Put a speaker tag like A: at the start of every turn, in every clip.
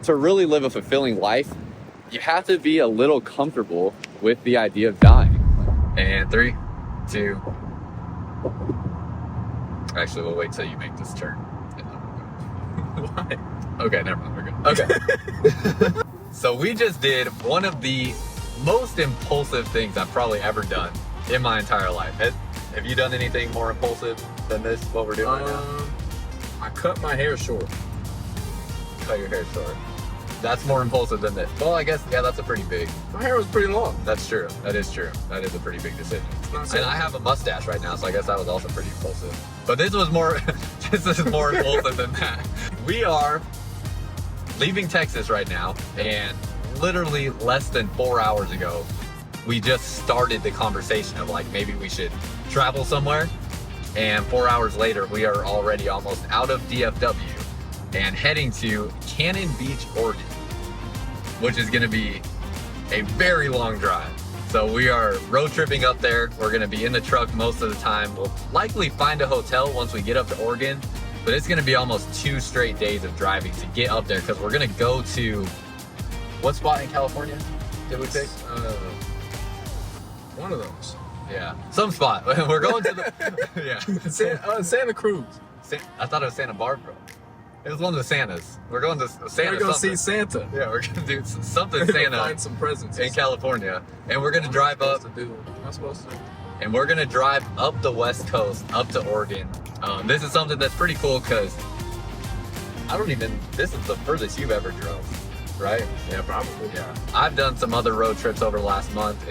A: to really live a fulfilling life, you have to be a little comfortable with the idea of dying. And 3, 2. Actually, we'll wait till you make this turn.
B: Why?
A: Okay, never mind, we're good. Okay. So we just did one of the most impulsive things I've probably ever done in my entire life. Have you done anything more impulsive than this, what we're doing right now?
B: I cut my hair short.
A: Cut your hair short. That's more impulsive than this. Well, I guess, yeah, that's a pretty big.
B: My hair was pretty long.
A: That's true. That is true. That is a pretty big decision.
B: Not
A: And I have a mustache right now, so I guess that was also pretty impulsive. But this was more, this is more impulsive than that. We are leaving Texas right now, and literally less than 4 hours ago, we just started the conversation of like, maybe we should travel somewhere. And 4 hours later, we are already almost out of DFW and heading to Cannon Beach, Oregon, which is gonna be a very long drive. So we are road tripping up there. We're gonna be in the truck most of the time. We'll likely find a hotel once we get up to Oregon, but it's gonna be almost 2 straight days of driving to get up there because we're gonna go to, what spot in California did we pick?
B: One of those.
A: Yeah, some spot. We're going to the, yeah.
B: Santa Cruz.
A: I thought it was Santa Barbara. It was one of the Santas. We're going to Santa.
B: We're going to see Santa.
A: Yeah, we're going to do something Santa.
B: Find some presents
A: in California. And we're going to drive up.
B: What am I supposed to do?
A: And we're going to drive up the West Coast, up to Oregon. This is something that's pretty cool because this is the furthest you've ever drove, right?
B: Yeah, probably.
A: Yeah. I've done some other road trips over the last month,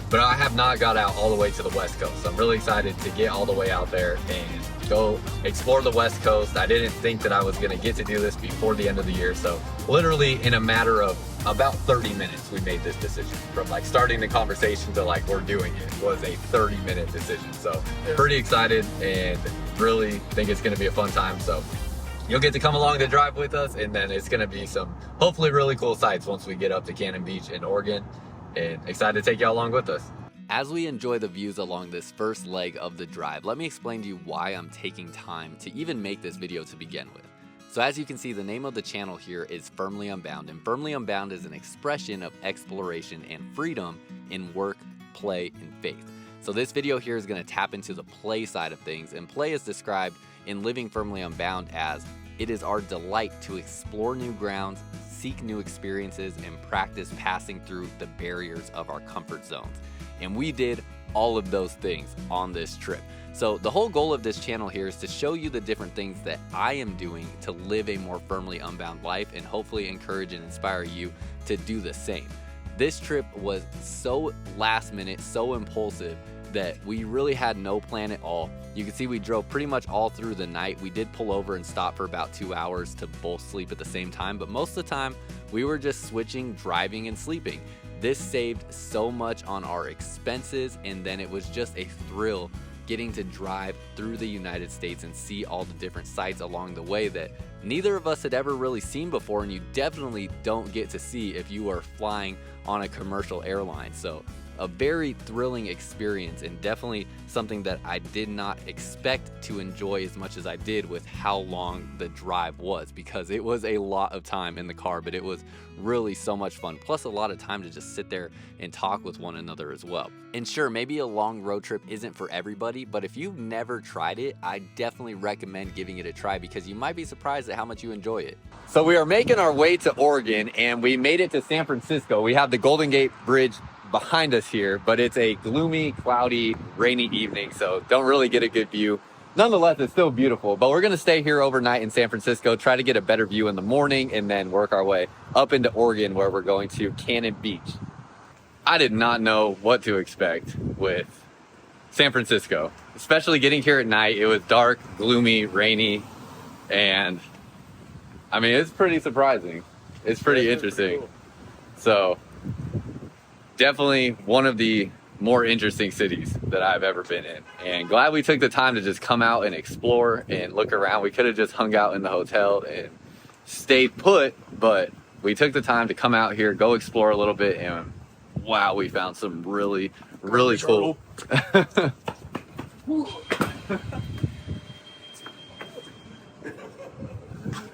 A: but I have not got out all the way to the West Coast. So I'm really excited to get all the way out there and go explore the West Coast. I didn't think that I was gonna get to do this before the end of the year. So literally in a matter of about 30 minutes, we made this decision. From like starting the conversation to like we're doing it was a 30-minute decision. So pretty excited and really think it's gonna be a fun time. So you'll get to come along to drive with us, and then it's gonna be some hopefully really cool sights once we get up to Cannon Beach in Oregon, and excited to take y'all along with us. As we enjoy the views along this first leg of the drive, let me explain to you why I'm taking time to even make this video to begin with. So as you can see, the name of the channel here is Firmly Unbound, and Firmly Unbound is an expression of exploration and freedom in work, play, and faith. So this video here is going to tap into the play side of things, and play is described in Living Firmly Unbound as it is our delight to explore new grounds, seek new experiences, and practice passing through the barriers of our comfort zones. And we did all of those things on this trip. So the whole goal of this channel here is to show you the different things that I am doing to live a more firmly unbound life, and hopefully encourage and inspire you to do the same. This trip was so last minute, so impulsive, that we really had no plan at all. You can see we drove pretty much all through the night. We did pull over and stop for about 2 hours to both sleep at the same time, but most of the time we were just switching, driving, and sleeping. This saved so much on our expenses, and then it was just a thrill getting to drive through the United States and see all the different sights along the way that neither of us had ever really seen before, and you definitely don't get to see if you are flying on a commercial airline. So a very thrilling experience, and definitely something that I did not expect to enjoy as much as I did with how long the drive was, because it was a lot of time in the car, but it was really so much fun, plus a lot of time to just sit there and talk with one another as well. And sure, maybe a long road trip isn't for everybody, but if you've never tried it, I definitely recommend giving it a try, because you might be surprised at how much you enjoy it. So we are making our way to Oregon, and we made it to San Francisco. We have the Golden Gate Bridge behind us here, but it's a gloomy, cloudy, rainy evening, so don't really get a good view. Nonetheless, it's still beautiful, but we're gonna stay here overnight in San Francisco, try to get a better view in the morning, and then work our way up into Oregon, where we're going to Cannon Beach. I did not know what to expect with San Francisco, especially getting here at night. It was dark, gloomy, rainy, and I mean, it's pretty surprising. It's pretty interesting. Cool. So definitely one of the more interesting cities that I've ever been in, and glad we took the time to just come out and explore and look around. We could have just hung out in the hotel and stayed put, but we took the time to come out here, go explore a little bit, and wow, we found some really, really cool.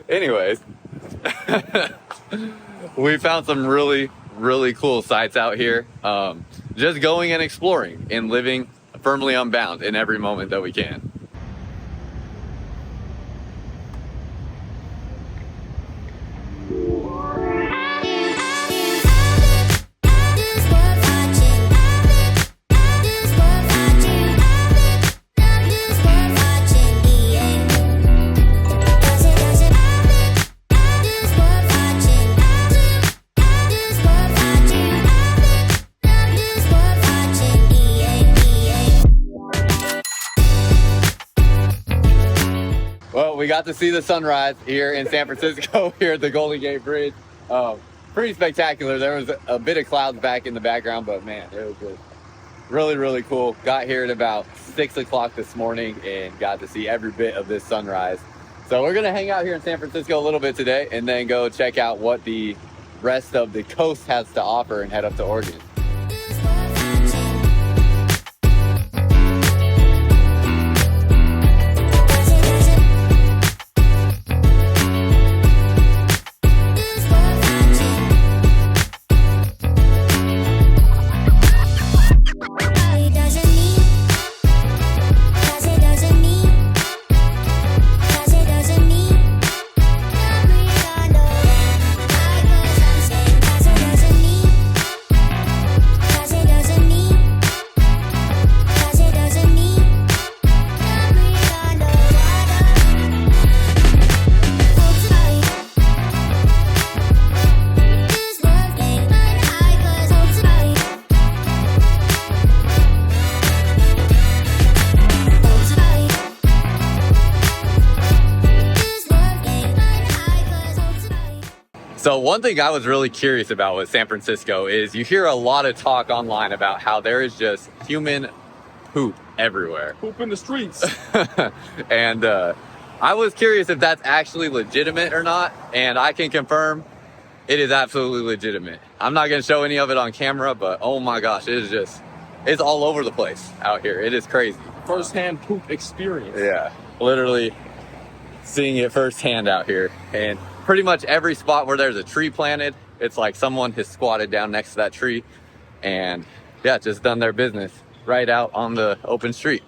A: Anyways, We found some really, really cool sites out here. Just going and exploring and living firmly unbound in every moment that we can. Well, we got to see the sunrise here in San Francisco, here at the Golden Gate Bridge. Pretty spectacular. There was a bit of clouds back in the background, but man, it was just really, really cool. Got here at about 6 o'clock this morning and got to see every bit of this sunrise. So we're gonna hang out here in San Francisco a little bit today and then go check out what the rest of the coast has to offer and head up to Oregon. So one thing I was really curious about with San Francisco is you hear a lot of talk online about how there is just human poop everywhere.
B: Poop in the streets.
A: And I was curious if that's actually legitimate or not, and I can confirm it is absolutely legitimate. I'm not gonna show any of it on camera, but oh my gosh, it's all over the place out here. It is crazy.
B: First-hand poop experience.
A: Yeah, literally seeing it firsthand out here. And pretty much every spot where there's a tree planted, it's like someone has squatted down next to that tree and yeah, just done their business right out on the open street.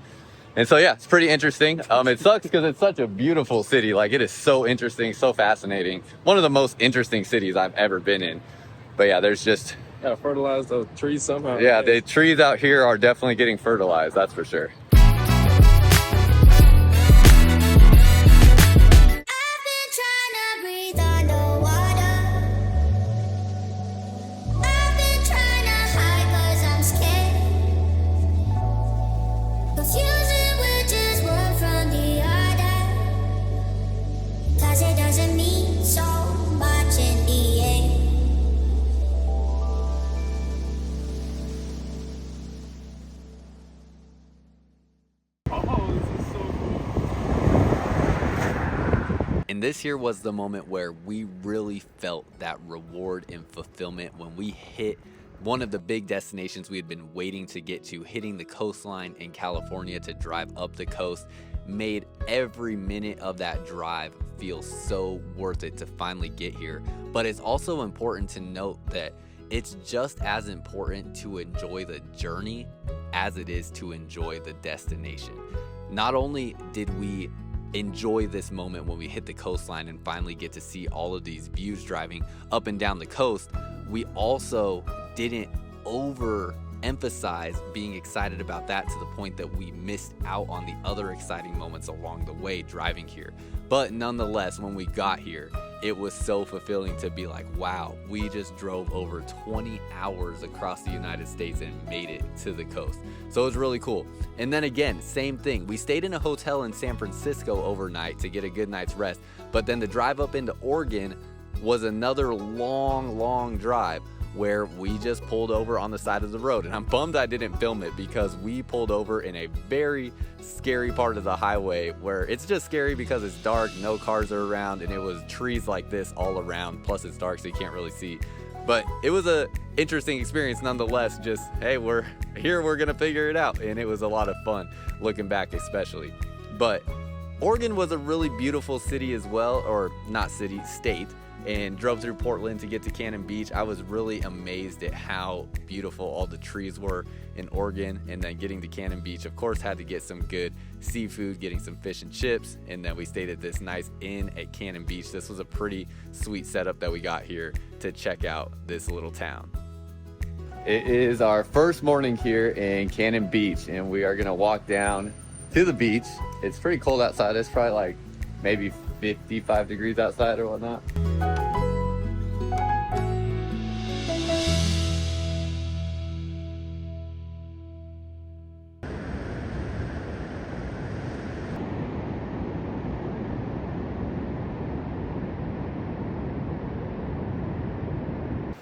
A: And so yeah, it's pretty interesting. It sucks because it's such a beautiful city. Like, it is so interesting, so fascinating. One of the most interesting cities I've ever been in. But yeah, there's just...
B: Gotta fertilize those trees somehow.
A: Yeah, the trees out here are definitely getting fertilized, that's for sure. And this here was the moment where we really felt that reward and fulfillment when we hit one of the big destinations we had been waiting to get to, hitting the coastline in California to drive up the coast. Made every minute of that drive feel so worth it to finally get here. But it's also important to note that it's just as important to enjoy the journey as it is to enjoy the destination. Not only did we enjoy this moment when we hit the coastline and finally get to see all of these views driving up and down the coast, we also didn't overemphasize being excited about that to the point that we missed out on the other exciting moments along the way driving here. But nonetheless, when we got here, it was so fulfilling to be like, wow, we just drove over 20 hours across the United States and made it to the coast. So it was really cool. And then again, same thing. We stayed in a hotel in San Francisco overnight to get a good night's rest. But then the drive up into Oregon was another long drive where we just pulled over on the side of the road. And I'm bummed I didn't film it because we pulled over in a very scary part of the highway where it's just scary because it's dark, no cars are around, and it was trees like this all around. Plus it's dark, so you can't really see. But it was a interesting experience nonetheless. Just, hey, we're here, we're gonna figure it out. And it was a lot of fun, looking back especially. But Oregon was a really beautiful city as well, or not city, state. and drove through Portland to get to Cannon Beach. I was really amazed at how beautiful all the trees were in Oregon. And then getting to Cannon Beach, of course, had to get some good seafood, getting some fish and chips. And then we stayed at this nice inn at Cannon Beach. This was a pretty sweet setup that we got here to check out this little town. It is our first morning here in Cannon Beach, and we are gonna walk down to the beach. It's pretty cold outside. It's probably like maybe 55 degrees outside or whatnot.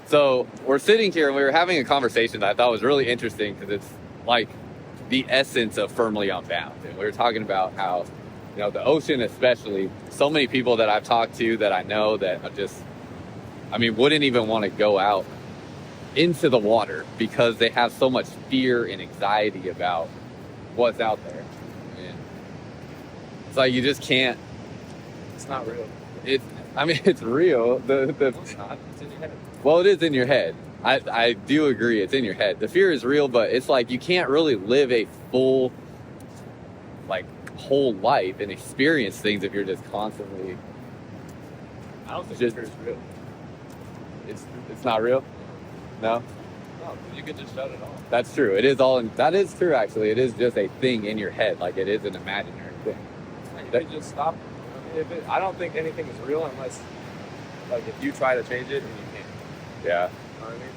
A: So we're sitting here and we were having a conversation that I thought was really interesting because it's like the essence of firmly unbound. And we were talking about how, you know, the ocean especially, so many people that I've talked to that I know that are just, I mean, wouldn't even want to go out into the water because they have so much fear and anxiety about what's out there. And it's like you just can't.
B: It's not real.
A: It's real.
B: It's not. It's in your head.
A: Well, it is in your head. I do agree, it's in your head. The fear is real, but it's like you can't really live a full, like, whole life and experience things if you're just constantly.
B: I don't think
A: Just-
B: fear is real.
A: It's not real. No,
B: No, you can just shut it off.
A: that's true. It is all. That is true. Actually, it is just a thing in your head. Like it is an imaginary thing.
B: You can just stop. I don't think anything is real unless, like, if you try to change it and you can't.
A: Yeah.
B: You know what I mean?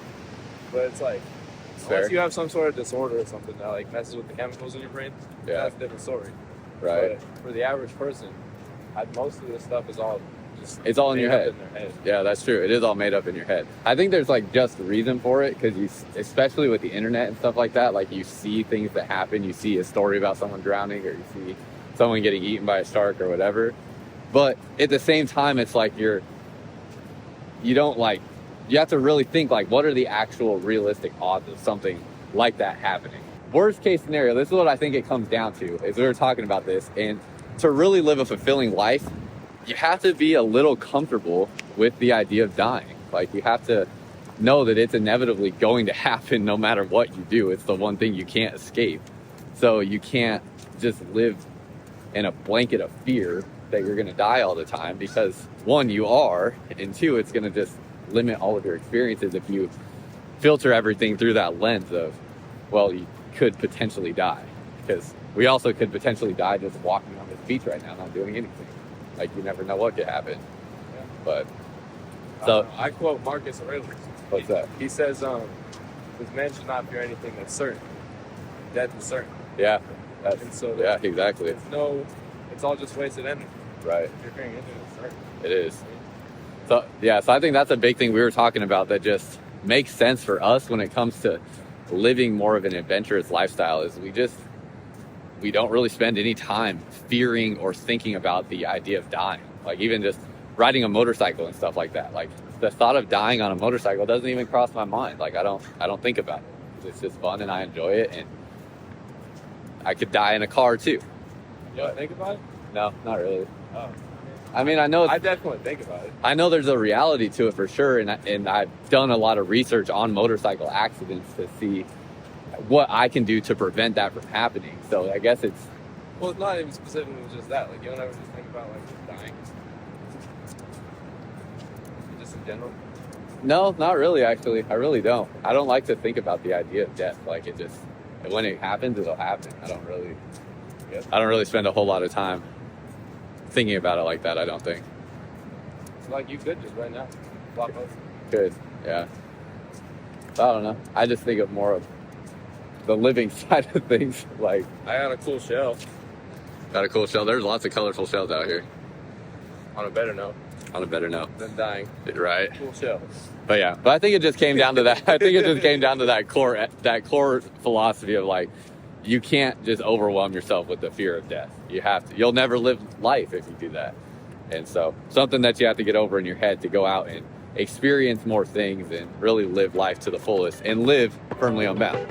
B: But it's like,
A: Fair.
B: unless you have some sort of disorder or something that like messes with the chemicals in your brain,
A: Yeah.
B: that's a different story.
A: Right.
B: But for the average person, most of this stuff is all just
A: It's all in your
B: made up
A: head.
B: in their head.
A: Yeah, that's true. It is all made up in your head. I think there's like just reason for it because you, especially with the internet and stuff like that, like you see things that happen. You see a story about someone drowning, or you see someone getting eaten by a shark or whatever. But at the same time, it's like you have to really think like, what are the actual realistic odds of something like that happening? Worst case scenario, this is what I think it comes down to, is we were talking about this, and to really live a fulfilling life, you have to be a little comfortable with the idea of dying. Like you have to know that it's inevitably going to happen no matter what you do. It's the one thing you can't escape. So you can't just live in a blanket of fear that you're going to die all the time, because one, you are, and two, it's going to just limit all of your experiences if you filter everything through that lens of, well, you could potentially die, because we also could potentially die just walking on this beach right now not doing anything. Like you never know what could happen.
B: Yeah.
A: But so
B: I quote Marcus Aurelius.
A: what's that?
B: He says, "This man should not fear anything that's certain. Death is certain."
A: Yeah,
B: And so
A: yeah, exactly.
B: It's all just wasted energy.
A: Right.
B: If you're fearing anything that's certain.
A: It is. So yeah, so I think that's a big thing we were talking about that just makes sense for us when it comes to living more of an adventurous lifestyle, is we don't really spend any time fearing or thinking about the idea of dying. Like even just riding a motorcycle and stuff like that. Like the thought of dying on a motorcycle doesn't even cross my mind. Like I don't think about it. It's just fun and I enjoy it, and I could die in a car too.
B: You don't think about it?
A: No, not really.
B: Oh.
A: I mean, I know
B: I definitely think about it.
A: I know there's a reality to it for sure, and I've done a lot of research on motorcycle accidents to see what I can do to prevent that from happening. So I guess it's
B: Well, it's not even specifically just that. Like, you don't ever just think about, like, just dying. Just in general.
A: no, not really. Actually, I really don't. I don't like to think about the idea of death. Like it just, when it happens, it'll happen. I don't really spend a whole lot of time thinking about it like that. I don't think.
B: It's like you could just right now. Flop over.
A: Good. Yeah. I don't know. I just think of more of the living side of things. Like,
B: I got a cool shell.
A: got a cool shell. There's lots of colorful shells out here.
B: On a better note
A: On a better note.
B: than dying.
A: Right.
B: Cool shell.
A: But yeah, but I think it just came down to that. I think it just came down to that core philosophy of like, you can't just overwhelm yourself with the fear of death. You have to. You'll never live life if you do that. And so something that you have to get over in your head to go out and experience more things and really live life to the fullest and live firmly unbound.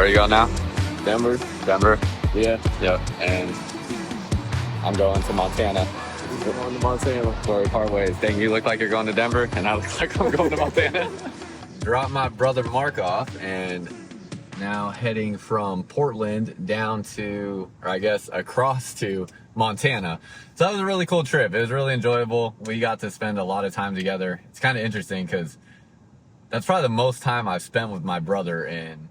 A: Where are you going now?
B: Denver.
A: Denver?
B: Yeah.
A: Yep. And I'm going to Montana.
B: We're going to Montana.
A: Where we part ways. Dang, you look like you're going to Denver, and I look like I'm going to Montana. Dropped my brother Mark off, and now heading from Portland down to, or I guess across to Montana. So that was a really cool trip. It was really enjoyable. We got to spend a lot of time together. It's kind of interesting because that's probably the most time I've spent with my brother in,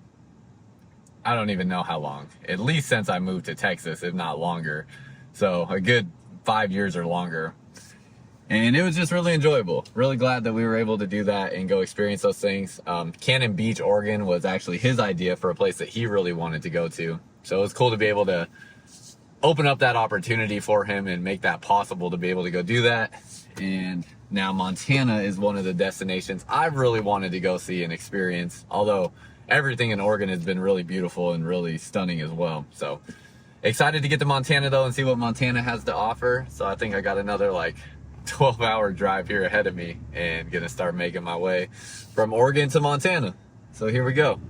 A: I don't even know how long. At least since I moved to Texas, if not longer. So a good 5 years or longer. And it was just really enjoyable. Really glad that we were able to do that and go experience those things. Cannon Beach, Oregon was actually his idea for a place that he really wanted to go to. So it was cool to be able to open up that opportunity for him and make that possible to be able to go do that. And now Montana is one of the destinations I've really wanted to go see and experience. Although everything in Oregon has been really beautiful and really stunning as well. So excited to get to Montana though and see what Montana has to offer. So I think I got another like 12-hour drive here ahead of me and gonna start making my way from Oregon to Montana. So here we go.